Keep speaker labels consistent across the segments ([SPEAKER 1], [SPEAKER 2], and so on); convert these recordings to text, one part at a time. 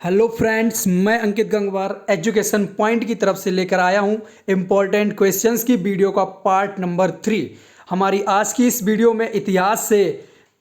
[SPEAKER 1] Hello friends, मैं अंकित Gangwar education point की तरफ से लेकर आया हूं इम्पोर्टेंट क्वेश्चंस की वीडियो का पार्ट नंबर 3। हमारी आज की इस वीडियो में इतिहास से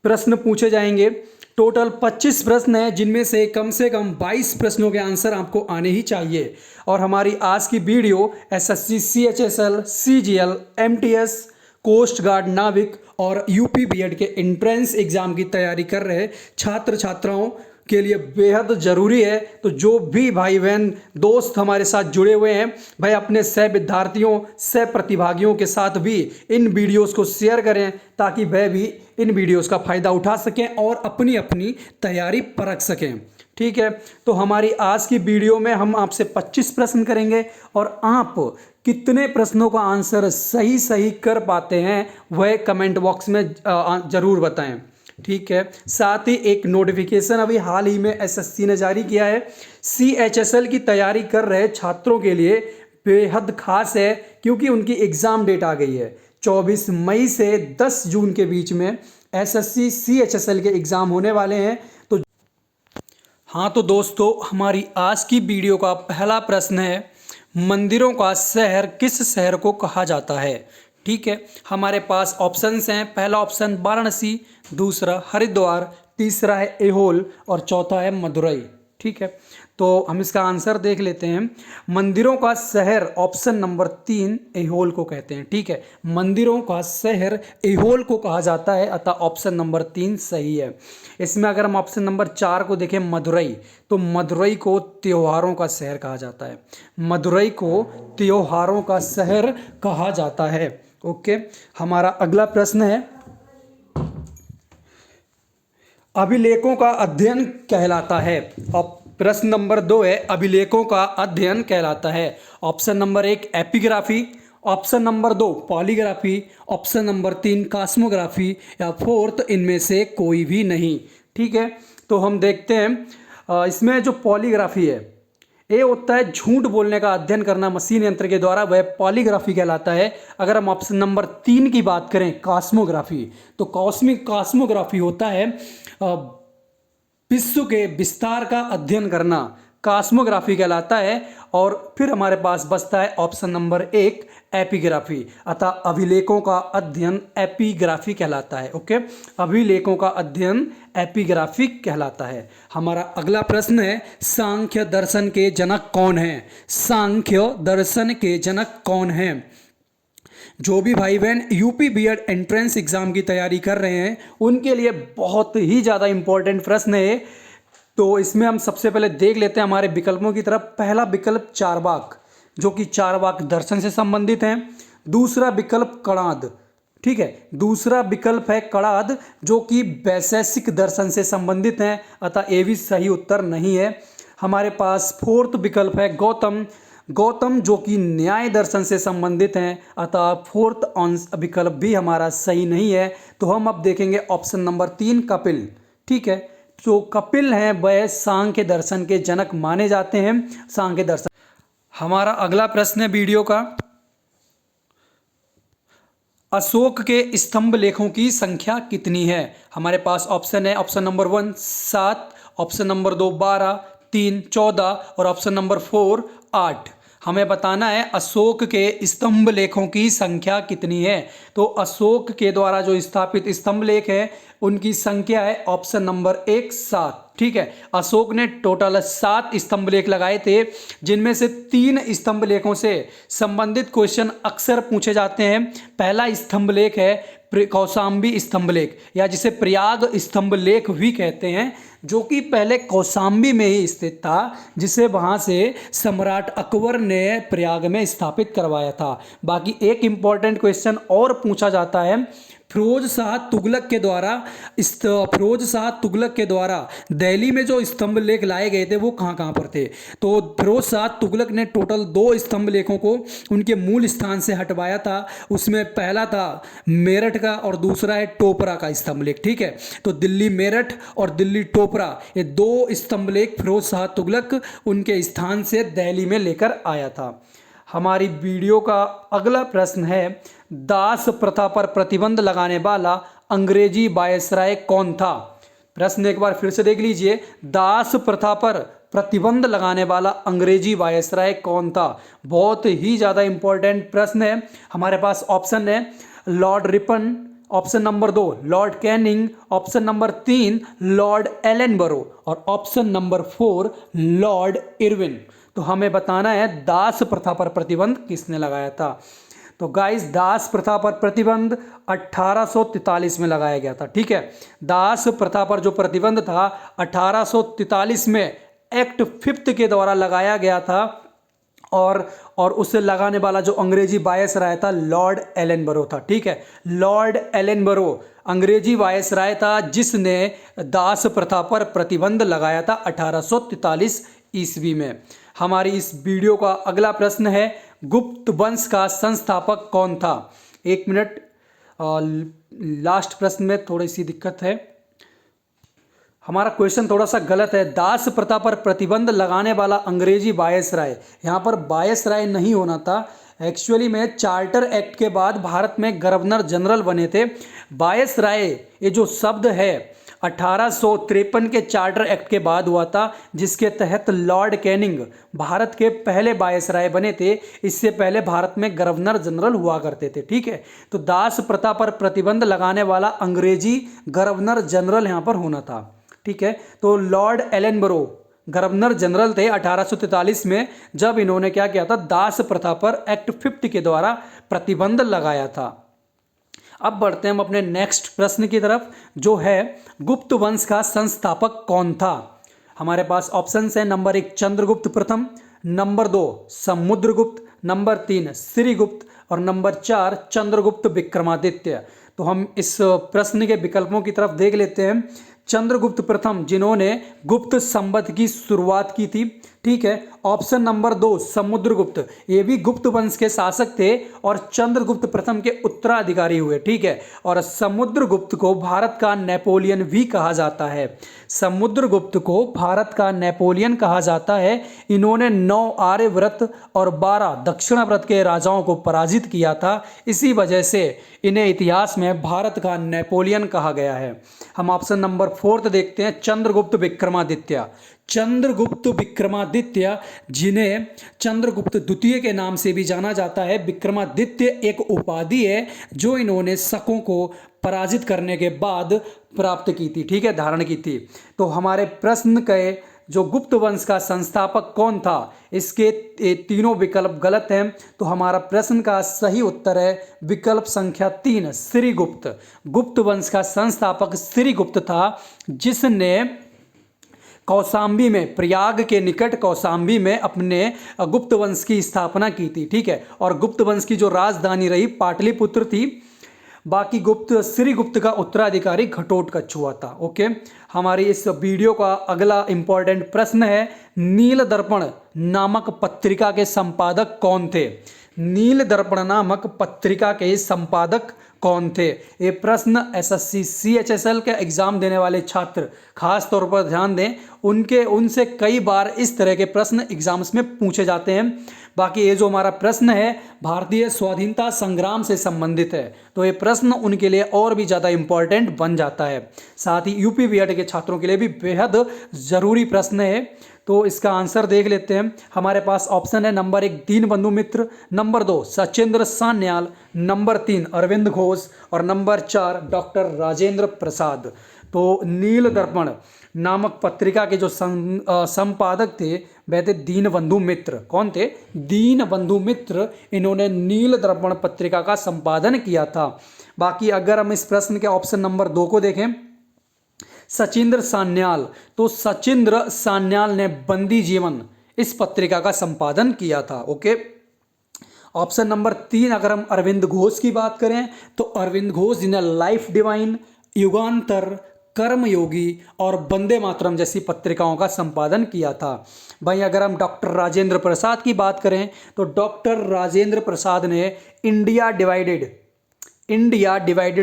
[SPEAKER 1] प्रश्न पूछे जाएंगे। टोटल 25 प्रश्न हैं, जिनमें से कम 22 प्रश्नों के आंसर आपको आने ही चाहिए। और हमारी आज की video SSC, CHSL, CGL, MTS, coast guard, नाविक और यूपी बीएड के एंट्रेंस एग्जाम की तैयारी कर रहे छात्र छात्राओं के लिए बेहद ज़रूरी है। तो जो भी भाई बहन दोस्त हमारे साथ जुड़े हुए हैं, भाई अपने सह विद्यार्थियों, सह प्रतिभागियों के साथ भी इन वीडियोस को शेयर करें, ताकि वह भी इन वीडियोस का फ़ायदा उठा सकें और अपनी अपनी तैयारी परख सकें। ठीक है, तो हमारी आज की वीडियो में हम आपसे 25 प्रश्न करेंगे और आप कितने प्रश्नों का आंसर सही सही कर पाते हैं वह कमेंट बॉक्स में ज़रूर बताएं। ठीक है, साथ ही एक नोटिफिकेशन अभी हाल ही में एसएससी ने जारी किया है, सीएचएसएल की तैयारी कर रहे छात्रों के लिए बेहद खास है, क्योंकि उनकी एग्ज़ाम डेट आ गई है। 24 मई से 10 जून के बीच में एसएससी सीएचएसएल के एग्ज़ाम होने वाले हैं। तो हाँ, तो दोस्तों, हमारी आज की वीडियो का पहला प्रश्न है, मंदिरों का शहर किस शहर को कहा जाता है? ठीक है, हमारे पास ऑप्शंस हैं। पहला ऑप्शन वाराणसी, दूसरा हरिद्वार, तीसरा है ऐहोल और चौथा है मदुरई। ठीक है, तो हम इसका आंसर देख लेते हैं। मंदिरों का शहर ऑप्शन नंबर 3 ऐहोल को कहते हैं। ठीक है, मंदिरों का शहर ऐहोल को कहा जाता है, अतः ऑप्शन नंबर 3 सही है। इसमें अगर हम ऑप्शन नंबर 4 को देखें मदुरई, तो मदुरई को त्योहारों का शहर कहा जाता है। मदुरई को त्योहारों का शहर कहा जाता है। ओके, हमारा अगला प्रश्न है, अभिलेखों का अध्ययन कहलाता है। अब प्रश्न नंबर 2 है, अभिलेखों का अध्ययन कहलाता है। Option number 1 epigraphy, option number 2 polygraphy, option number 3 cosmography या फोर्थ इनमें से कोई भी नहीं। ठीक है, तो हम देखते हैं इसमें जो पॉलीग्राफी है, ये होता है झूठ बोलने का अध्ययन करना मशीन यंत्र के द्वारा, वह पॉलीग्राफी कहलाता है। अगर हम ऑप्शन नंबर 3 की बात करें कॉस्मोग्राफी, तो कॉस्मोग्राफी होता है विश्व के विस्तार का अध्ययन करना, कॉस्मोग्राफी कहलाता है। और फिर हमारे पास बचता है ऑप्शन नंबर 1 एपिग्राफी, अतः अभिलेखों का अध्ययन एपिग्राफी कहलाता है। ओके, अभिलेखों का अध्ययन एपिग्राफी कहलाता है। हमारा अगला प्रश्न है, सांख्य दर्शन के जनक कौन हैं? सांख्य दर्शन के जनक कौन हैं? जो भी भाई बहन यूपी बीएड एंट्रेंस एग्जाम की तैयारी कर रहे हैं, उनके लिए बहुत ही ज़्यादा इंपॉर्टेंट प्रश्न है। तो इसमें हम सबसे पहले देख लेते हैं हमारे विकल्पों की तरफ। पहला विकल्प चारवाक, जो कि चारवाक दर्शन से संबंधित हैं। दूसरा विकल्प कणाद, ठीक है, दूसरा विकल्प है कणाद, जो कि वैशेषिक दर्शन से संबंधित हैं, अतः ये भी सही उत्तर नहीं है। हमारे पास फोर्थ विकल्प है गौतम, जो कि न्याय दर्शन से संबंधित हैं, अतः फोर्थ विकल्प भी हमारा सही नहीं है। तो हम अब देखेंगे ऑप्शन नंबर 3 कपिल। ठीक है, जो कपिल हैं वह सांख्य दर्शन के जनक माने जाते हैं, सांख्य दर्शन। हमारा अगला प्रश्न है वीडियो का, अशोक के स्तंभ लेखों की संख्या कितनी है? हमारे पास ऑप्शन है, ऑप्शन नंबर 1 7, ऑप्शन नंबर 2 12, 3 14 और ऑप्शन नंबर 4 8। हमें बताना है अशोक के स्तंभ लेखों की संख्या कितनी है। तो अशोक के द्वारा जो स्थापित स्तंभ लेख है, उनकी संख्या है ऑप्शन नंबर 1 7। ठीक है, अशोक ने टोटल 7 स्तंभ लेख लगाए थे, जिनमें से 3 स्तंभ लेखों से संबंधित क्वेश्चन अक्सर पूछे जाते हैं। पहला स्तंभ लेख है कौशाम्बी स्तंभ लेख, या जिसे प्रयाग स्तंभ लेख भी कहते हैं, जो कि पहले कौशाम्बी में ही स्थित था, जिसे वहां से सम्राट अकबर ने प्रयाग में स्थापित करवाया था। बाकी एक इंपॉर्टेंट क्वेश्चन और पूछा जाता है, फिरोज शाह तुगलक के द्वारा दिल्ली में जो स्तंभ लेख लाए गए थे, वो कहाँ कहाँ पर थे? तो फिरोज शाह तुगलक ने टोटल 2 स्तंभ लेखों को उनके मूल स्थान से हटवाया था। उसमें पहला था मेरठ का और दूसरा है टोपरा का स्तंभ लेख। ठीक है, तो दिल्ली मेरठ और दिल्ली टोपरा, ये 2 स्तंभ लेख फिरोज शाह तुगलक उनके स्थान से दिल्ली में लेकर आया था। हमारी वीडियो का अगला प्रश्न है, दास प्रथा पर प्रतिबंध लगाने वाला अंग्रेजी वायसराय कौन था? प्रश्न एक बार फिर से देख लीजिए, दास प्रथा पर प्रतिबंध लगाने वाला अंग्रेजी वायसराय कौन था? बहुत ही ज़्यादा इंपॉर्टेंट प्रश्न है। हमारे पास ऑप्शन है Lord Ripon, option number 2 Lord Canning, option number 3 Lord Ellenborough और ऑप्शन नंबर 4 लॉर्ड इरविन। तो हमें बताना है दास प्रथा पर प्रतिबंध किसने लगाया था। तो गाइस, दास प्रथा पर प्रतिबंध 1843 में लगाया गया था। ठीक है, दास प्रथा पर जो प्रतिबंध था 1843 में एक्ट 5 के द्वारा लगाया गया था और उसे लगाने वाला जो अंग्रेजी वायसराय था लॉर्ड एलेनबरो था। ठीक है, लॉर्ड एलेनबरो अंग्रेजी वायसराय था जिसने दास प्रथा पर प्रतिबंध लगाया था 1843 ईस्वी में। हमारी इस वीडियो का अगला प्रश्न है गुप्त वंश का संस्थापक कौन था? 1 मिनट, लास्ट प्रश्न में थोड़ी सी दिक्कत है, हमारा क्वेश्चन थोड़ा सा गलत है। दास प्रथा पर प्रतिबंध लगाने वाला अंग्रेजी वायसराय, यहाँ पर वायसराय नहीं होना था। एक्चुअली में चार्टर एक्ट के बाद भारत में गवर्नर जनरल बने थे। वायसराय ये जो शब्द है 1853 के चार्टर एक्ट के बाद हुआ था, जिसके तहत लॉर्ड कैनिंग भारत के पहले वायसराय बने थे। इससे पहले भारत में गवर्नर जनरल हुआ करते थे। ठीक है, तो दास प्रथा पर प्रतिबंध लगाने वाला अंग्रेजी गवर्नर जनरल यहाँ पर होना था। ठीक है, तो लॉर्ड एलेनबरो गवर्नर जनरल थे 1843 में, जब इन्होंने क्या किया था, दास प्रथा पर एक्ट 5 के द्वारा प्रतिबंध लगाया था। अब बढ़ते हैं हम अपने नेक्स्ट प्रश्न की तरफ, जो है गुप्त वंश का संस्थापक कौन था? हमारे पास ऑप्शंस है नंबर 1 चंद्रगुप्त प्रथम, नंबर 2 समुद्रगुप्त, नंबर 3 श्रीगुप्त और नंबर 4 चंद्रगुप्त विक्रमादित्य। तो हम इस प्रश्न के विकल्पों की तरफ देख लेते हैं। चंद्रगुप्त प्रथम, जिन्होंने गुप्त संवत की शुरुआत की थी। ठीक है, ऑप्शन नंबर 2 समुद्रगुप्त, ये भी गुप्त वंश के शासक थे और चंद्रगुप्त प्रथम के उत्तराधिकारी हुए। ठीक है, और समुद्रगुप्त को भारत का नेपोलियन भी कहा जाता है। समुद्रगुप्त को भारत का नेपोलियन कहा जाता है। इन्होंने 9 आर्यव्रत और 12 दक्षिणाव्रत के राजाओं को पराजित किया था। इसी वजह से इन्हें इतिहास में भारत का नेपोलियन कहा गया है। हम ऑप्शन नंबर 4 देखते हैं, चंद्रगुप्त विक्रमादित्य। चंद्रगुप्त विक्रमादित्य, जिन्हें चंद्रगुप्त द्वितीय के नाम से भी जाना जाता है। विक्रमादित्य एक उपाधि है जो इन्होंने शकों को पराजित करने के बाद प्राप्त की थी। ठीक है, धारण की थी। तो हमारे प्रश्न के जो गुप्त वंश का संस्थापक कौन था, इसके तीनों विकल्प गलत हैं। तो हमारा प्रश्न का सही उत्तर है विकल्प संख्या 3 श्रीगुप्त। गुप्त वंश का संस्थापक श्रीगुप्त था, जिसने कौशाम्बी में, प्रयाग के निकट कौशाम्बी में अपने गुप्त वंश की स्थापना की थी। ठीक है, और गुप्त वंश की जो राजधानी रही पाटलिपुत्र थी। बाकी श्रीगुप्त का उत्तराधिकारी घटोत्कच हुआ था। ओके, हमारी इस वीडियो का अगला इंपॉर्टेंट प्रश्न है नील दर्पण नामक पत्रिका के संपादक कौन थे? नील दर्पण नामक पत्रिका के संपादक कौन थे? ये प्रश्न एसएससी सीएचएसएल के एग्जाम देने वाले छात्र खास तौर पर ध्यान दें, उनसे कई बार इस तरह के प्रश्न एग्जाम्स में पूछे जाते हैं। बाकी ये जो हमारा प्रश्न है भारतीय स्वाधीनता संग्राम से संबंधित है, तो ये प्रश्न उनके लिए और भी ज़्यादा इम्पोर्टेंट बन जाता है। साथ ही यूपी बीएड के छात्रों के लिए भी बेहद ज़रूरी प्रश्न है। तो इसका आंसर देख लेते हैं। हमारे पास ऑप्शन है नंबर 1 दीनबंधु मित्र, नंबर 2 सचिंद्र सान्याल, नंबर 3 अरविंद घोष और नंबर 4 डॉक्टर राजेंद्र प्रसाद। तो नील दर्पण नामक पत्रिका के जो संपादक थे वह थे दीनबंधु मित्र। कौन थे? दीनबंधु मित्र। इन्होंने नील दर्पण पत्रिका का संपादन किया था। बाकी अगर हम इस प्रश्न के ऑप्शन नंबर 2 को देखें, सचिंद्र सान्याल, तो सचिंद्र सान्याल ने बंदी जीवन इस पत्रिका का संपादन किया था। ओके, ऑप्शन नंबर 3 अगर हम अरविंद घोष की बात करें, तो अरविंद घोष जिन्हें लाइफ डिवाइन, युगांतर, कर्मयोगी और वंदे मातरम जैसी पत्रिकाओं का संपादन किया था। भाई अगर हम डॉक्टर राजेंद्र प्रसाद की बात करें, तो डॉक्टर राजेंद्र प्रसाद ने इंडिया डिवाइडेड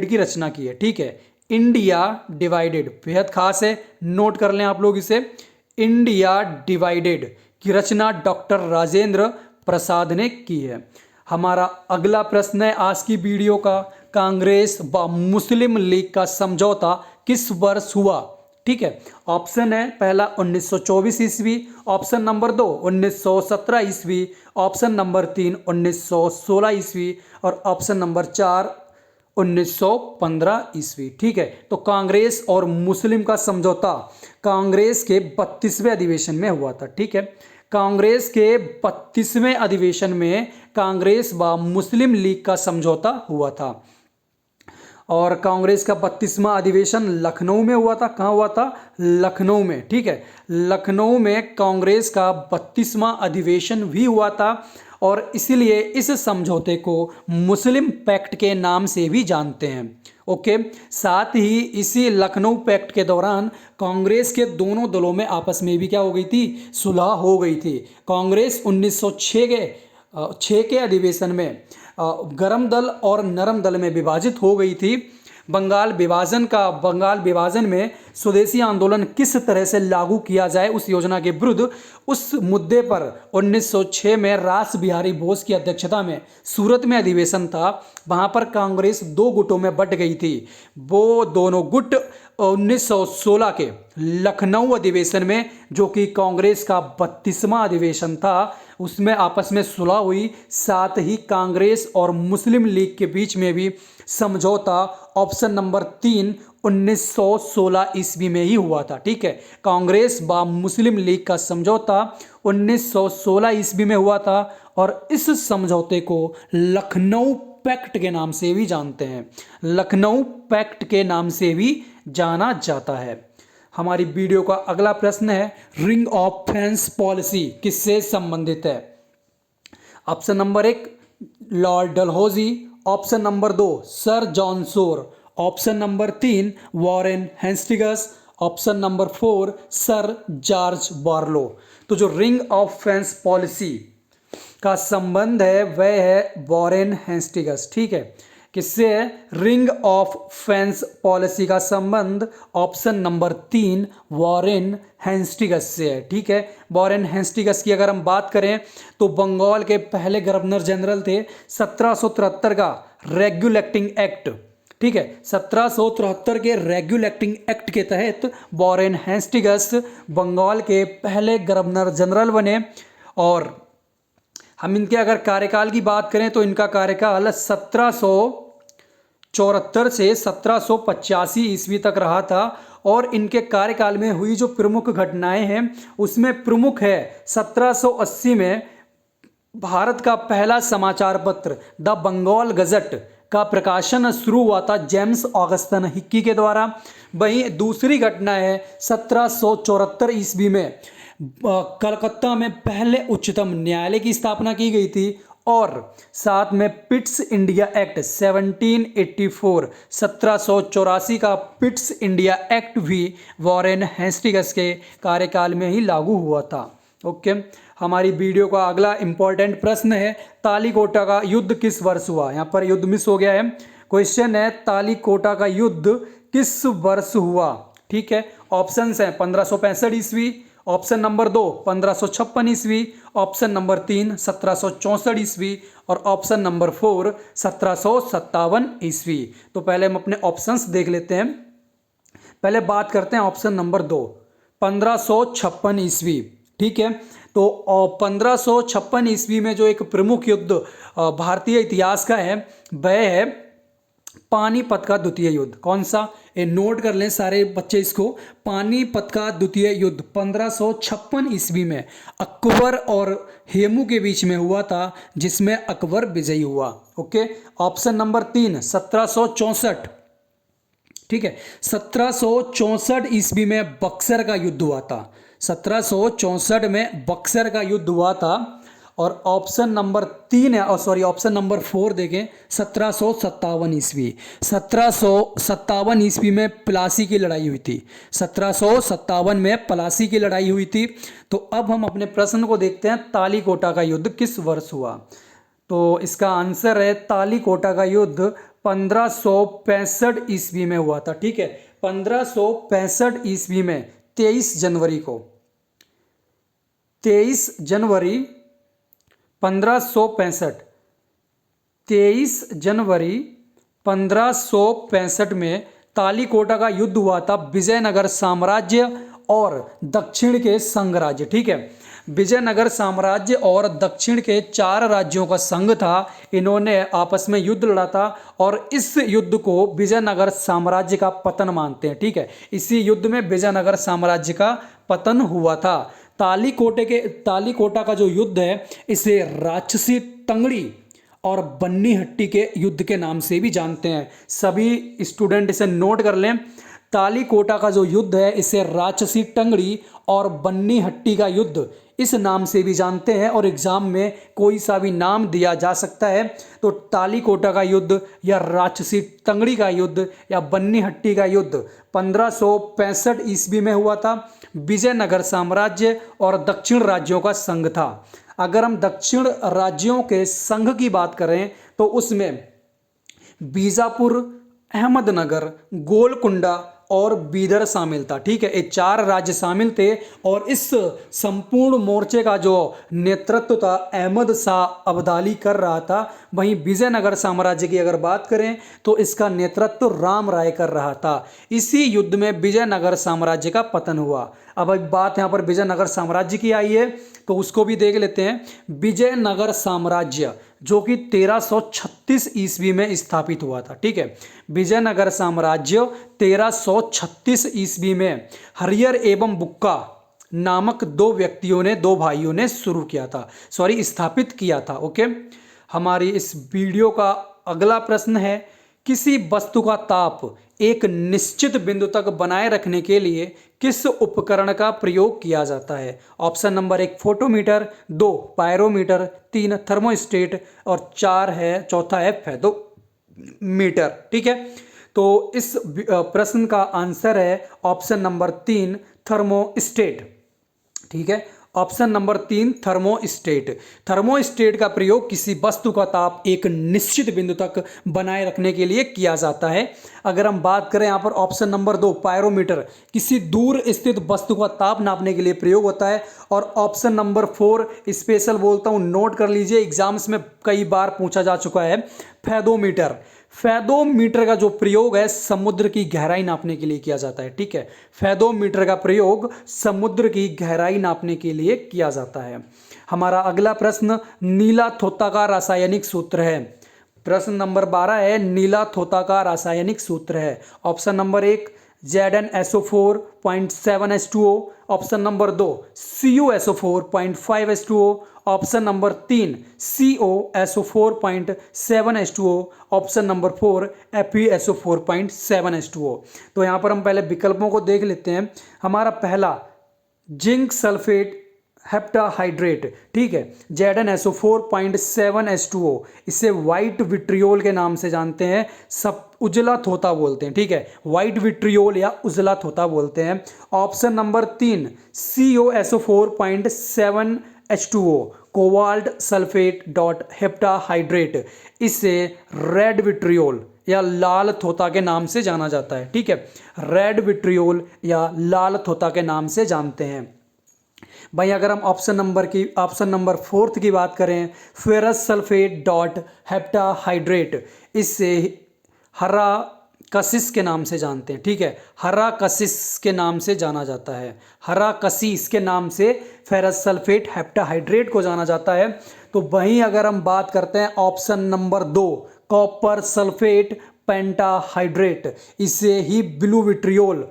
[SPEAKER 1] की रचना की है। ठीक है, इंडिया डिवाइडेड बेहद खास है, नोट कर लें आप लोग इसे। इंडिया डिवाइडेड की रचना डॉक्टर राजेंद्र प्रसाद ने की है। हमारा अगला प्रश्न है आज की वीडियो का, कांग्रेस व मुस्लिम लीग का समझौता किस वर्ष हुआ? ठीक है। ऑप्शन है पहला 1924 ईस्वी, ऑप्शन नंबर 2 1917 ईस्वी, ऑप्शन नंबर 3 1916 ईस्वी और ऑप्शन नंबर 4 1915 ईस्वी। ठीक है, तो कांग्रेस और मुस्लिम का समझौता कांग्रेस के 32वें अधिवेशन में हुआ था। ठीक है, कांग्रेस के 32वें अधिवेशन में कांग्रेस व मुस्लिम लीग का समझौता हुआ था और कांग्रेस का 32वां अधिवेशन लखनऊ में हुआ था। कहाँ हुआ था? लखनऊ में। ठीक है, लखनऊ में कांग्रेस का 32वां अधिवेशन भी हुआ था और इसीलिए इस समझौते को मुस्लिम पैक्ट के नाम से भी जानते हैं। ओके, साथ ही इसी लखनऊ पैक्ट के दौरान कांग्रेस के दोनों दलों में आपस में भी क्या हो गई थी? सुलह हो गई थी। कांग्रेस 1906 के अधिवेशन में गर्म दल और नरम दल में विभाजित हो गई थी। बंगाल विभाजन में स्वदेशी आंदोलन किस तरह से लागू किया जाए उस योजना के विरुद्ध उस मुद्दे पर 1906 में रास बिहारी बोस की अध्यक्षता में सूरत में अधिवेशन था। वहां पर कांग्रेस 2 गुटों में बट गई थी। वो दोनों गुट 1916 के लखनऊ अधिवेशन में, जो कि कांग्रेस का 32वां अधिवेशन था, उसमें आपस में सुलह हुई। साथ ही कांग्रेस और मुस्लिम लीग के बीच में भी समझौता ऑप्शन नंबर 3 1916 ईस्वी में ही हुआ था। ठीक है, कांग्रेस व मुस्लिम लीग का समझौता 1916 ईस्वी में हुआ था और इस समझौते को लखनऊ पैक्ट के नाम से भी जानते हैं। लखनऊ पैक्ट के नाम से भी जाना जाता है। हमारी वीडियो का अगला प्रश्न है, रिंग ऑफ फेंस पॉलिसी किससे संबंधित है? Option number 1 Lord Dalhousie, option number 2 sir John Shore, option number 3 Warren Hastings, option number 4 sir George Barlow. तो जो रिंग ऑफ फेंस पॉलिसी का संबंध है वह है वॉरेन हेस्टिंग्स। ठीक है, किससे है? रिंग ऑफ फेंस पॉलिसी का संबंध ऑप्शन नंबर 3 वॉरेन हेस्टिंग्स से है। ठीक है, वॉरेन हेस्टिंग्स की अगर हम बात करें तो बंगाल के पहले गवर्नर जनरल थे। 1773 का रेगुलेटिंग एक्ट, ठीक है, 1773 के रेगुलेटिंग एक्ट के तहत वॉरेन हेस्टिंग्स बंगाल के पहले गवर्नर जनरल बने। और हम इनके अगर कार्यकाल की बात करें तो इनका कार्यकाल 1774 से 1785 ईस्वी तक रहा था। और इनके कार्यकाल में हुई जो प्रमुख घटनाएं हैं उसमें प्रमुख है 1780 में भारत का पहला समाचार पत्र द बंगाल गजट का प्रकाशन शुरू हुआ था जेम्स ऑगस्टन हिक्की के द्वारा। वहीं दूसरी घटना है 1774 ईस्वी में कलकत्ता में पहले उच्चतम न्यायालय की स्थापना की गई थी। और साथ में पिट्स इंडिया एक्ट 1784 1784 का पिट्स इंडिया एक्ट भी वॉरेन हेस्टिंग्स के कार्यकाल में ही लागू हुआ था। ओके, हमारी वीडियो का अगला इंपॉर्टेंट प्रश्न है, तालीकोटा का युद्ध किस वर्ष हुआ? यहाँ पर युद्ध मिस हो गया है। क्वेश्चन है, तालीकोटा का युद्ध किस वर्ष हुआ? ठीक है, ऑप्शंस हैं 1565 ईस्वी, ऑप्शन नंबर 2 1556 ईस्वी, ऑप्शन नंबर 3 1764 ईस्वी और ऑप्शन नंबर 4 1757 ईस्वी। तो पहले हम अपने ऑप्शंस देख लेते हैं। पहले बात करते हैं ऑप्शन नंबर 2 1556 ईस्वी। ठीक है, तो 1556 ईस्वी में जो एक प्रमुख युद्ध भारतीय इतिहास का है वह है पानीपत का द्वितीय युद्ध। कौन सा? ये नोट कर लें सारे बच्चे इसको। पानीपत का द्वितीय युद्ध 1556 ईस्वी में अकबर और हेमू के बीच में हुआ था, जिसमें अकबर विजयी हुआ। Okay, option number 3 1764। ठीक है, 1764 ईस्वी में बक्सर का युद्ध हुआ था। 1764 में बक्सर का युद्ध हुआ था। और ऑप्शन नंबर 3 है, ऑप्शन नंबर 4 देखें, 1757 ईस्वी। 1757 ईस्वी में प्लासी की लड़ाई हुई थी। 1757 में प्लासी की लड़ाई हुई थी। तो अब हम अपने प्रश्न को देखते हैं, तालीकोटा का युद्ध किस वर्ष हुआ? तो इसका आंसर है तालीकोटा का युद्ध 1565 ईस्वी में हुआ था। ठीक है, 1565 ईस्वी में 23 जनवरी 1565 में तालीकोटा का युद्ध हुआ था विजयनगर साम्राज्य और दक्षिण के संघ राज्य। ठीक है, विजयनगर साम्राज्य और दक्षिण के 4 राज्यों का संघ था, इन्होंने आपस में युद्ध लड़ा था और इस युद्ध को विजयनगर साम्राज्य का पतन मानते हैं। ठीक है, इसी युद्ध में विजयनगर साम्राज्य का पतन हुआ था। तालीकोटा का जो युद्ध है इसे राक्षसी टंगड़ी और बन्नीहट्टी के युद्ध के नाम से भी जानते हैं। सभी स्टूडेंट इसे नोट कर लें। तालीकोटा का जो युद्ध है इसे राक्षसी टंगड़ी और बन्नीहट्टी का युद्ध इस नाम से भी जानते हैं और एग्जाम में कोई सा भी नाम दिया जा सकता है। तो तालीकोटा का युद्ध या राक्षसी टंगड़ी का युद्ध या बन्नीहट्टी का युद्ध 1565 ईस्वी में हुआ था। विजयनगर साम्राज्य और दक्षिण राज्यों का संघ था। अगर हम दक्षिण राज्यों के संघ की बात करें तो उसमें बीजापुर, अहमदनगर, गोलकुंडा और बीदर शामिल था। ठीक है, ये 4 राज्य शामिल थे और इस संपूर्ण मोर्चे का जो नेतृत्व था अहमद शाह अब्दाली कर रहा था। वहीं विजयनगर साम्राज्य की अगर बात करें तो इसका नेतृत्व राम राय कर रहा था। इसी युद्ध में विजयनगर साम्राज्य का पतन हुआ। अब एक बात यहाँ पर विजयनगर साम्राज्य की आई है तो उसको भी देख लेते हैं। विजयनगर साम्राज्य जो कि 1336 ईस्वी में स्थापित हुआ था। ठीक है, विजयनगर साम्राज्य 1336 ईस्वी में हरियर एवं बुक्का नामक 2 भाइयों ने शुरू किया था, स्थापित किया था। ओके, हमारी इस वीडियो का अगला प्रश्न है, किसी वस्तु का ताप एक निश्चित बिंदु तक बनाए रखने के लिए किस उपकरण का प्रयोग किया जाता है? Option number 1 photometer, 2 pyrometer, 3 thermostat और चौथा है फेदोमीटर। ठीक है, तो इस प्रश्न का आंसर है ऑप्शन नंबर 3 थर्मोस्टेट। ठीक है, ऑप्शन नंबर 3 थर्मोस्टेट। थर्मोस्टेट का प्रयोग किसी वस्तु का ताप एक निश्चित बिंदु तक बनाए रखने के लिए किया जाता है। अगर हम बात करें यहाँ पर ऑप्शन नंबर 2 पायरोमीटर, किसी दूर स्थित वस्तु का ताप नापने के लिए प्रयोग होता है। और ऑप्शन नंबर 4 स्पेशल बोलता हूँ, नोट कर लीजिए, एग्जाम्स में कई बार पूछा जा चुका है, फेदोमीटर। फेदोमीटर का जो प्रयोग है समुद्र की गहराई नापने के लिए किया जाता है। ठीक है, फेदोमीटर का प्रयोग समुद्र की गहराई नापने के लिए किया जाता है। हमारा अगला प्रश्न नीला थोथा का रासायनिक सूत्र है। प्रश्न नंबर 12 है, नीला थोथा का रासायनिक सूत्र है। Option number 1 ZnSO4.7H2O, option number 2 CuSO4.5H2O, option number 3 COSO4.7H2O, option number 4 FeSO4.7H2O। तो यहाँ पर हम पहले विकल्पों को देख लेते हैं। हमारा पहला जिंक सल्फेट हेप्टाहाइड्रेट। ठीक है, ZnSO4.7H2O, इसे वाइट विट्रियोल के नाम से जानते हैं, सब उजला थोथा बोलते हैं। ठीक है, वाइट विट्रियोल या उजला थोथा बोलते हैं। Option number 3 COSO4.7H2O, cobalt sulphate dot heptahydrate, इसे रेड विट्रियोल या लाल थोथा के नाम से जाना जाता है। ठीक है, रेड विट्रियोल या लाल थोथा के नाम से जानते हैं। भाई अगर हम ऑप्शन नंबर 4 की बात करें, फेरस सल्फेट डॉट हेप्टाहाइड्रेट, इससे हरा कशिश के नाम से जानते हैं। ठीक है, हरा कशिश के नाम से जाना जाता है, हरा कशिश के नाम से फेरस सल्फेट हेप्टाहाइड्रेट को जाना जाता है। तो वहीं अगर हम बात करते हैं option number 2 copper sulphate pentahydrate, इसे ही ब्लू विट्रियोल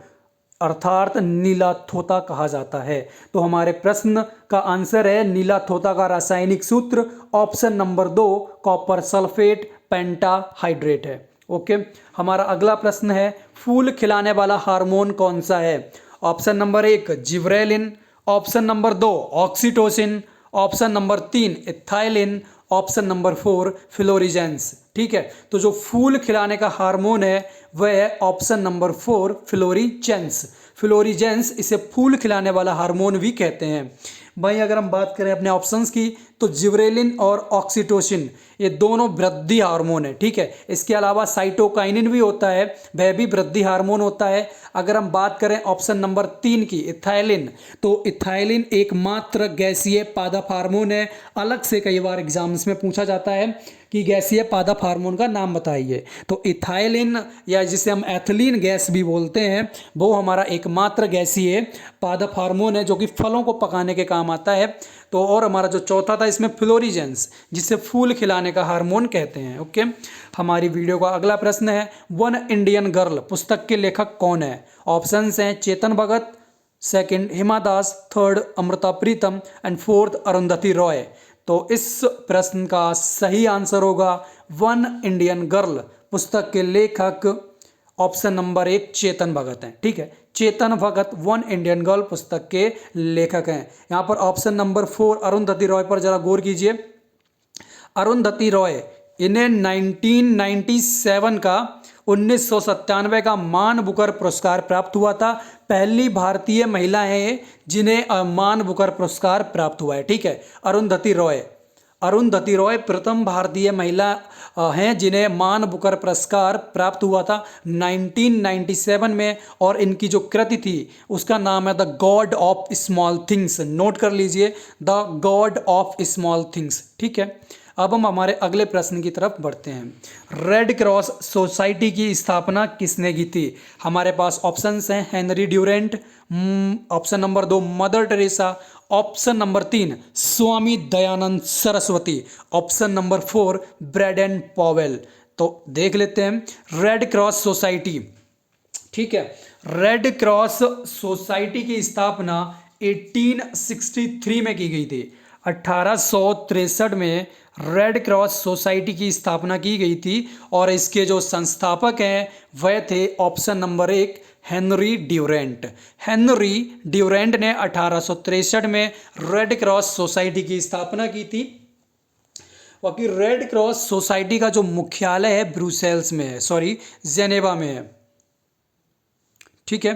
[SPEAKER 1] अर्थात नीला थोथा कहा जाता है। तो हमारे प्रश्न का आंसर है नीला थोथा का रासायनिक सूत्र option number 2 copper sulphate pentahydrate है। ओके, हमारा अगला प्रश्न है, फूल खिलाने वाला हार्मोन कौन सा है? Option number 1 gibberellin, option number 2 oxytocin, option number 3 ethylene, option number 4 फ्लोरिजेंस। ठीक है, तो जो फूल खिलाने का हार्मोन है वह है ऑप्शन नंबर 4 फ्लोरिजेंस। फ्लोरिजेंस, इसे फूल खिलाने वाला हार्मोन भी कहते हैं। भाई अगर हम बात करें अपने ऑप्शंस की तो जिब्रेलिन और ऑक्सीटोसिन ये दोनों वृद्धि हार्मोन है, ठीक है। इसके अलावा साइटोकाइनिन भी होता है, वह भी वृद्धि हार्मोन होता है। अगर हम बात करें ऑप्शन नंबर 3 की इथाइलिन, तो इथाइलिन एकमात्र गैसीय पादप हार्मोन है। अलग से कई बार एग्जाम्स में पूछा जाता है कि गैसीय पादप हार्मोन का नाम बताइए, तो इथाइलिन या जिसे हम एथिलीन गैस भी बोलते हैं, वो हमारा एकमात्र गैसीय पादप हार्मोन है जो कि फलों को पकाने के काम आता है। तो और हमारा जो चौथा था इसमें फ्लोरिजेंस, जिसे फूल खिलाने का हार्मोन कहते हैं। ओके, हमारी वीडियो का अगला प्रश्न है, वन इंडियन गर्ल पुस्तक के लेखक कौन है? ऑप्शंस हैं Chetan Bhagat, second Hima Das, third Amrita Pritam and fourth Arundhati Roy. तो इस प्रश्न का सही आंसर होगा वन इंडियन गर्ल पुस्तक के लेखक ऑप्शन नंबर 1 चेतन भगत हैं, ठीक है। Chetan Bhagat one Indian girl पुस्तक के लेखक हैं। यहाँ पर ऑप्शन नंबर 4 अरुंधति रॉय पर जरा गौर कीजिए। अरुंधति रॉय, इन्हें 1997 का 1997 का मान बुकर पुरस्कार प्राप्त हुआ था। पहली भारतीय महिला है जिन्हें मान बुकर पुरस्कार प्राप्त हुआ है, ठीक है। अरुंधति रॉय प्रथम भारतीय महिला हैं जिन्हें मान बुकर पुरस्कार प्राप्त हुआ था 1997 में, और इनकी जो कृति थी उसका नाम है the God of small things. Note कर लीजिए, the God of small things, ठीक है। अब हम हमारे अगले प्रश्न की तरफ बढ़ते हैं। रेड क्रॉस सोसाइटी की स्थापना किसने की थी? हमारे पास ऑप्शंस हैं Henry Durant, option number 2 Mother Teresa, option number 3 Swami Dayanand Saraswati, option number 4 Braden Powell. तो देख लेते हैं रेड क्रॉस सोसाइटी, ठीक है। रेड क्रॉस सोसाइटी की स्थापना 1863 में की गई थी। 1863 में रेड क्रॉस सोसाइटी की स्थापना की गई थी और इसके जो संस्थापक हैं वह थे option number 1 Henry Durant. Henry Durant ने 1863 में रेड क्रॉस सोसाइटी की स्थापना की थी। बाकी रेड क्रॉस सोसाइटी का जो मुख्यालय है ब्रुसेल्स में है, जेनेवा में है, ठीक है।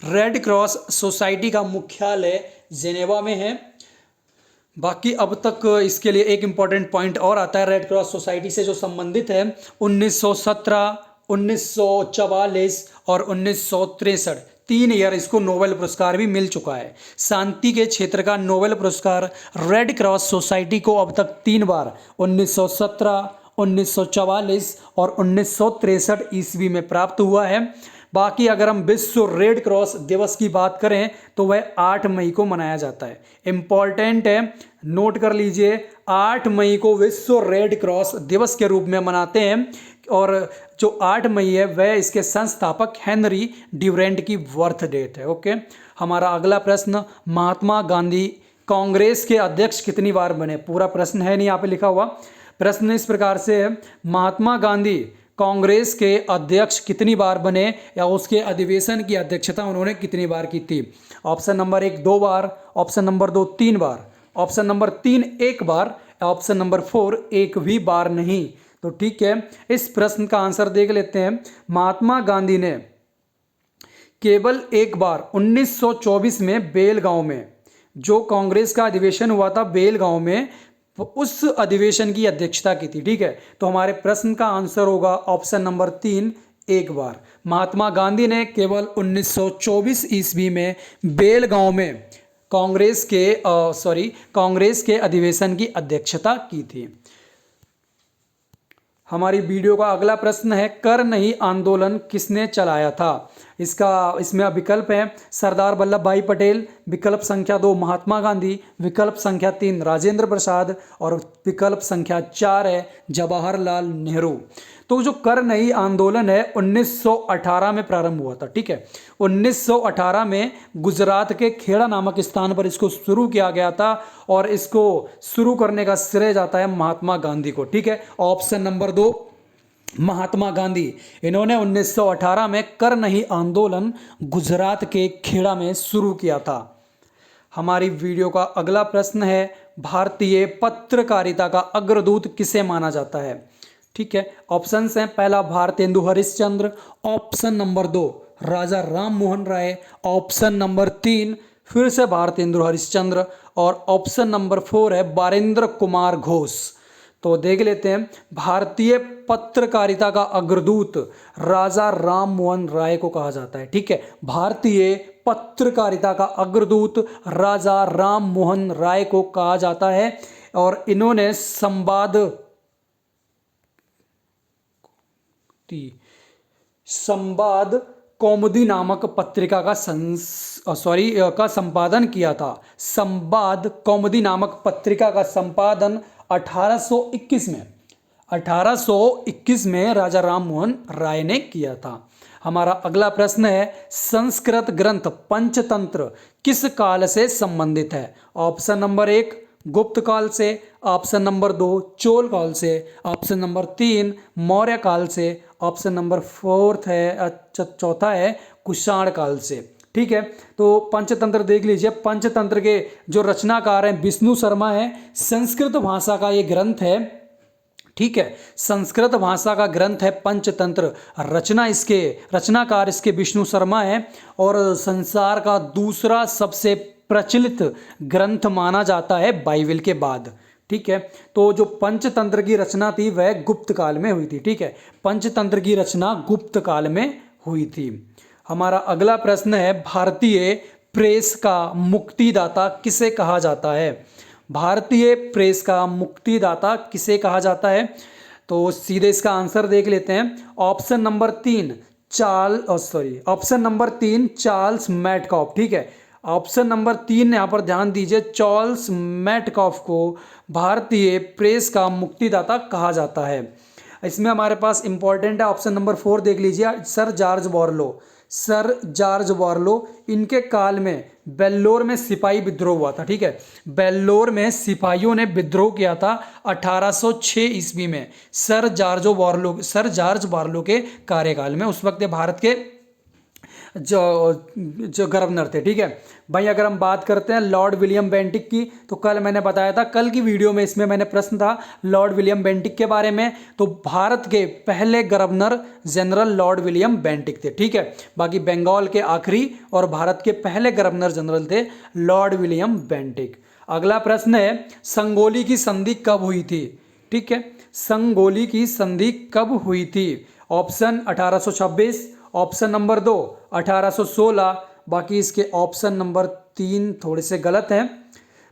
[SPEAKER 1] रेड क्रॉस सोसाइटी का मुख्यालय जेनेवा में है। बाकी अब तक इसके लिए एक इम्पॉर्टेंट पॉइंट और आता है रेड क्रॉस सोसाइटी से जो संबंधित है 1917, 1944 और 1963 3 ईयर इसको नोबेल पुरस्कार भी मिल चुका है। शांति के क्षेत्र का नोबेल पुरस्कार रेड क्रॉस सोसाइटी को अब तक 3 बार 1917, 1944 और 1963 ईस्वी में प्राप्त हुआ है। बाकी अगर हम विश्व रेड क्रॉस दिवस की बात करें तो वह 8 मई को मनाया जाता है। इम्पॉर्टेंट है, नोट कर लीजिए, 8 मई को विश्व रेड क्रॉस दिवस के रूप में मनाते हैं और जो 8 मई है वह इसके संस्थापक हेनरी ड्यूरेंट की बर्थ डेट है। ओके, हमारा अगला प्रश्न, महात्मा गांधी कांग्रेस के अध्यक्ष कितनी बार बने? पूरा प्रश्न है नहीं यहाँ पे लिखा हुआ। प्रश्न इस प्रकार से है, महात्मा गांधी कांग्रेस के अध्यक्ष कितनी बार बने या उसके अधिवेशन की अध्यक्षता उन्होंने कितनी बार की थी? ऑप्शन नंबर 1 2 बार, ऑप्शन नंबर 2 3 बार, ऑप्शन नंबर 3 1 बार, ऑप्शन नंबर 4 एक भी बार नहीं। तो ठीक है, इस प्रश्न का आंसर देख लेते हैं। महात्मा गांधी ने केवल एक बार 1924 में बेलगांव में जो कांग्रेस का अधिवेशन हुआ था बेलगांव में, उस अधिवेशन की अध्यक्षता की थी, ठीक है। तो हमारे प्रश्न का आंसर होगा ऑप्शन नंबर 3 एक बार। महात्मा गांधी ने केवल 1924 ईस्वी में बेलगांव में कांग्रेस के अधिवेशन की अध्यक्षता की थी। हमारी वीडियो का अगला प्रश्न है, कर नहीं आंदोलन किसने चलाया था? इसमें विकल्प है सरदार वल्लभ भाई पटेल, विकल्प संख्या 2 महात्मा गांधी, विकल्प संख्या 3 राजेंद्र प्रसाद और विकल्प संख्या 4 है जवाहरलाल नेहरू। तो जो कर नहीं आंदोलन है 1918 में प्रारंभ हुआ था, ठीक है। 1918 में गुजरात के खेड़ा नामक स्थान पर इसको शुरू किया गया था और इसको शुरू करने का श्रेय जाता है महात्मा गांधी को, ठीक है। ऑप्शन नंबर 2 महात्मा गांधी, इन्होंने 1918 में कर नहीं आंदोलन गुजरात के खेड़ा में शुरू किया था। हमारी वीडियो का अगला प्रश्न है, भारतीय पत्रकारिता का अग्रदूत किसे माना जाता है? ठीक है, ऑप्शंस हैं, पहला भारतेंदु हरिश्चंद्र, ऑप्शन नंबर 2 राजा राम मोहन राय, ऑप्शन नंबर 3 फिर से भारतेंदु हरिश्चंद्र, और ऑप्शन नंबर 4 है बारेंद्र कुमार घोष। तो देख लेते हैं, भारतीय पत्रकारिता का अग्रदूत राजा राम मोहन राय को कहा जाता है। ठीक है, भारतीय पत्रकारिता का अग्रदूत राजा राम मोहन राय को कहा जाता है, और इन्होंने संवाद कौमुदी नामक पत्रिका का संपादन किया था। संवाद कौमुदी नामक पत्रिका का संपादन 1821 में राजा राम मोहन राय ने किया था। हमारा अगला प्रश्न है, संस्कृत ग्रंथ पंचतंत्र किस काल से संबंधित है? ऑप्शन नंबर 1 गुप्त काल से, ऑप्शन नंबर 2 चोल काल से, ऑप्शन नंबर 3 मौर्य काल से, ऑप्शन नंबर 4 है चौथा है कुषाण काल से। ठीक है, तो पंचतंत्र देख लीजिए। पंचतंत्र के जो रचनाकार हैं विष्णु शर्मा है। संस्कृत भाषा का ये ग्रंथ है। ठीक है, संस्कृत भाषा का ग्रंथ है पंचतंत्र। रचनाकार इसके विष्णु शर्मा है, और संसार का दूसरा सबसे प्रचलित ग्रंथ माना जाता है बाइबल के बाद। ठीक है, तो जो पंचतंत्र की रचना थी वह गुप्त काल में हुई थी। ठीक है, पंचतंत्र की रचना गुप्त काल में हुई थी। हमारा अगला प्रश्न है, भारतीय प्रेस का मुक्तिदाता किसे कहा जाता है? भारतीय प्रेस का मुक्तिदाता किसे कहा जाता है? तो सीधे इसका आंसर देख लेते हैं। Option number 3 Charles Metcalfe. ठीक है, ऑप्शन नंबर 3 यहाँ पर ध्यान दीजिए, चार्ल्स मैटकॉफ को भारतीय प्रेस का मुक्तिदाता कहा जाता है। इसमें हमारे पास इंपॉर्टेंट है ऑप्शन नंबर 4 देख लीजिए, सर जॉर्ज बॉर्लो। इनके काल में बेल्लोर में सिपाही विद्रोह हुआ था। ठीक है, बेल्लोर में सिपाहियों ने विद्रोह किया था 1806 ईस्वी में सर जॉर्ज बॉर्लो के कार्यकाल में। उस वक्त भारत के जो गवर्नर थे। ठीक है भाई, अगर हम बात करते हैं लॉर्ड विलियम बेंटिक की, तो कल मैंने बताया था, कल की वीडियो में इसमें मैंने प्रश्न था लॉर्ड विलियम बेंटिक के बारे में। तो भारत के पहले governor general Lord William Bentinck थे। ठीक है, बाकी बंगाल के आखिरी और भारत के पहले गवर्नर जनरल थे लॉर्ड विलियम बेंटिक। अगला प्रश्न है, संगोली की संधि कब हुई थी? ठीक है, संगोली की संधि कब हुई थी? ऑप्शन 1826, ऑप्शन नंबर 2 1816, बाकी इसके ऑप्शन नंबर 3 थोड़े से गलत हैं।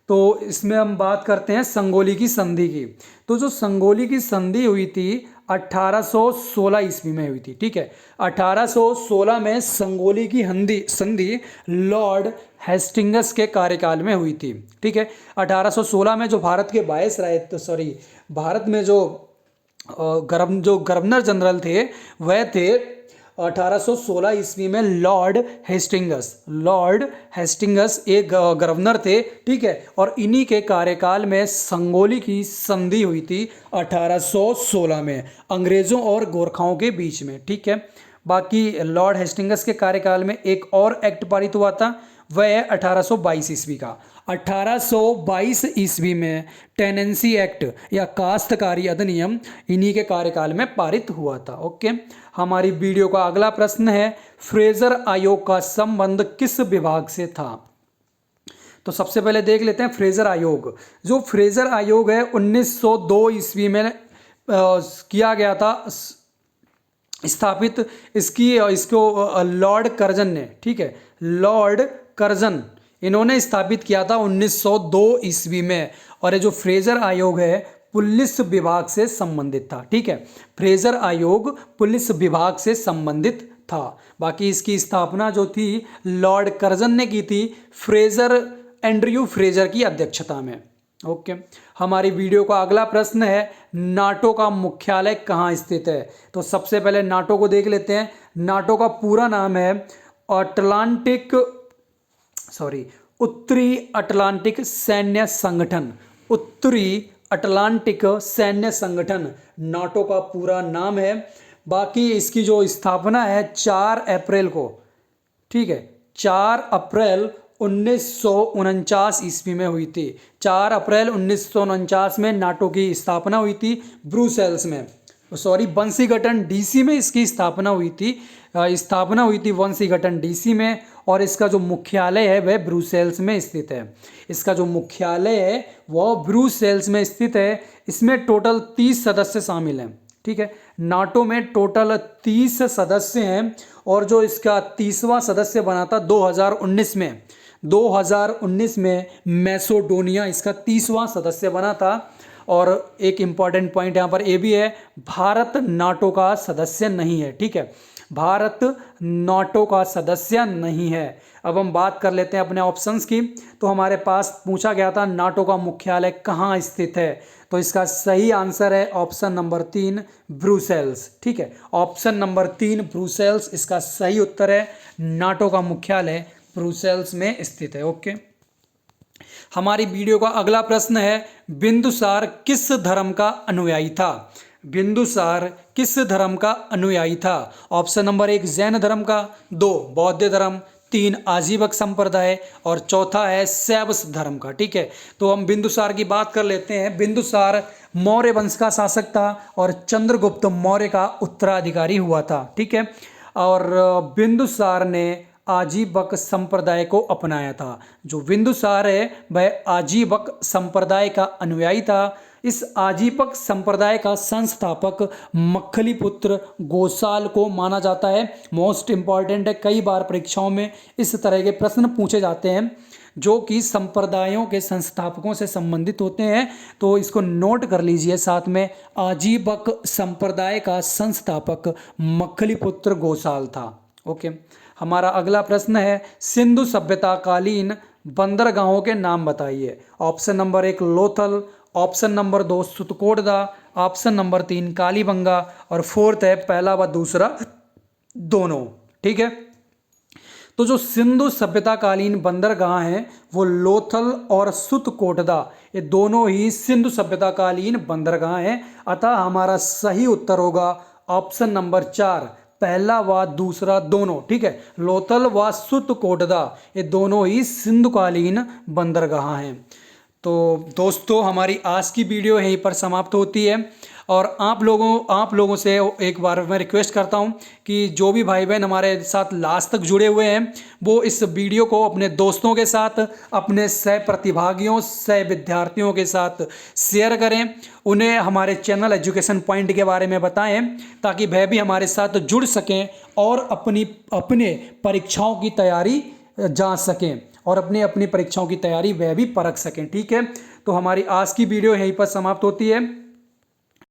[SPEAKER 1] तो इसमें हम बात करते हैं संगोली की संधि की। तो जो संगोली की संधि हुई थी 1816 ईस्वी में हुई थी। ठीक है, 1816 में संगोली की संधि लॉर्ड हेस्टिंग्स के कार्यकाल में हुई थी। ठीक है, 1816 में जो भारत के भारत में जो गवर्नर जनरल थे वह थे 1816 ईस्वी में लॉर्ड हेस्टिंगस एक गवर्नर थे। ठीक है, और इन्हीं के कार्यकाल में संगोली की संधि हुई थी 1816 में अंग्रेज़ों और गोरखाओं के बीच में। ठीक है, बाकी लॉर्ड हेस्टिंगस के कार्यकाल में एक और एक्ट पारित हुआ था, वह है 1822 ईस्वी का। 1822 ईस्वी में टेनेंसी एक्ट या काश्तकारी अधिनियम इन्हीं के कार्यकाल में पारित हुआ था। ओके, हमारी वीडियो का अगला प्रश्न है, फ्रेजर आयोग का संबंध किस विभाग से था? तो सबसे पहले देख लेते हैं फ्रेजर आयोग। जो फ्रेजर आयोग है 1902 ईस्वी में किया गया था स्थापित। इसको लॉर्ड कर्जन ने, ठीक है, लॉर्ड कर्जन इन्होंने स्थापित किया था 1902 ईस्वी में। और ये जो फ्रेजर आयोग है पुलिस विभाग से संबंधित था। ठीक है, फ्रेजर आयोग पुलिस विभाग से संबंधित था। बाकी इसकी स्थापना जो थी लॉर्ड कर्जन ने की थी एंड्रयू फ्रेजर की अध्यक्षता में। ओके, हमारी वीडियो का अगला प्रश्न है, नाटो का मुख्यालय कहाँ स्थित है? तो सबसे पहले नाटो को देख लेते हैं। नाटो का पूरा नाम है उत्तरी अटलांटिक सैन्य संगठन। उत्तरी अटलांटिक सैन्य संगठन नाटो का पूरा नाम है। बाकी इसकी जो स्थापना है 4 अप्रैल को, ठीक है, 4 अप्रैल 1949 ईस्वी में हुई थी। 4 अप्रैल 1949 में नाटो की स्थापना हुई थी ब्रुसेल्स में, वंशीगटन डीसी में इसकी स्थापना हुई थी। वंशीगटन डीसी में। और इसका जो मुख्यालय है वह ब्रुसेल्स में स्थित है। इसका जो मुख्यालय है वह ब्रुसेल्स में स्थित है। इसमें टोटल 30 सदस्य शामिल हैं। ठीक है, नाटो में टोटल 30 सदस्य हैं और जो इसका 30वां सदस्य बना था 2019 में मैसेडोनिया इसका 30वां सदस्य बना था। और एक इम्पॉर्टेंट पॉइंट यहाँ पर ये भी है, भारत नाटो का सदस्य नहीं है। ठीक है, भारत नाटो का सदस्य नहीं है। अब हम बात कर लेते हैं अपने ऑप्शंस की। तो हमारे पास पूछा गया था नाटो का मुख्यालय कहाँ स्थित है, तो इसका सही आंसर है ऑप्शन नंबर 3 ब्रुसेल्स। ठीक है, ऑप्शन नंबर 3 ब्रुसेल्स इसका सही उत्तर है। नाटो का मुख्यालय ब्रुसेल्स में स्थित है। ओके, हमारी वीडियो का अगला प्रश्न है, बिंदुसार किस धर्म का अनुयायी था? बिंदुसार किस धर्म का अनुयायी था? ऑप्शन नंबर 1 जैन धर्म का, 2 बौद्ध धर्म, 3 आजीवक संप्रदाय और चौथा है शैव धर्म का। ठीक है, तो हम बिंदुसार की बात कर लेते हैं। बिंदुसार मौर्य वंश का शासक था और चंद्रगुप्त मौर्य का उत्तराधिकारी हुआ था। ठीक है, और बिंदुसार ने आजीवक संप्रदाय को अपनाया था। जो बिंदुसार है वह आजीवक संप्रदाय का अनुयायी था। इस आजीवक संप्रदाय का संस्थापक मक्खलीपुत्र गोसाल को माना जाता है। मोस्ट इंपॉर्टेंट है, कई बार परीक्षाओं में इस तरह के प्रश्न पूछे जाते हैं जो कि संप्रदायों के संस्थापकों से संबंधित होते हैं, तो इसको नोट कर लीजिए साथ में। आजीवक संप्रदाय का संस्थापक मक्खलीपुत्र गोसाल था। ओके, हमारा अगला प्रश्न है, सिंधु सभ्यता कालीन बंदरगाहों के नाम बताइए। Option number 1 Lothal, option number 2 Sutkotada, option number 3 Kalibanga और फोर्थ है पहला व दूसरा दोनों। ठीक है, तो जो सिंधु सभ्यता कालीन बंदरगाह हैं वो लोथल और सुतकोटदा, ये दोनों ही सिंधु सभ्यता कालीन बंदरगाह हैं। अतः हमारा सही उत्तर होगा ऑप्शन नंबर 4 पहला व दूसरा दोनों। ठीक है, लोथल व सुतकोटदा ये दोनों ही सिंधुकालीन बंदरगाह हैं। तो दोस्तों, हमारी आज की वीडियो यहीं पर समाप्त होती है और आप लोगों से एक बार मैं रिक्वेस्ट करता हूं कि जो भी भाई बहन हमारे साथ लास्ट तक जुड़े हुए हैं वो इस वीडियो को अपने दोस्तों के साथ, अपने सह प्रतिभागियों, सह विद्यार्थियों के साथ शेयर करें। उन्हें हमारे चैनल एजुकेशन पॉइंट के बारे में बताएं ताकि वह भी हमारे साथ जुड़ सकें और अपने परीक्षाओं की तैयारी जांच सकें और अपनी परीक्षाओं की तैयारी वह भी परख सकें। ठीक है, तो हमारी आज की वीडियो यहीं पर समाप्त होती है।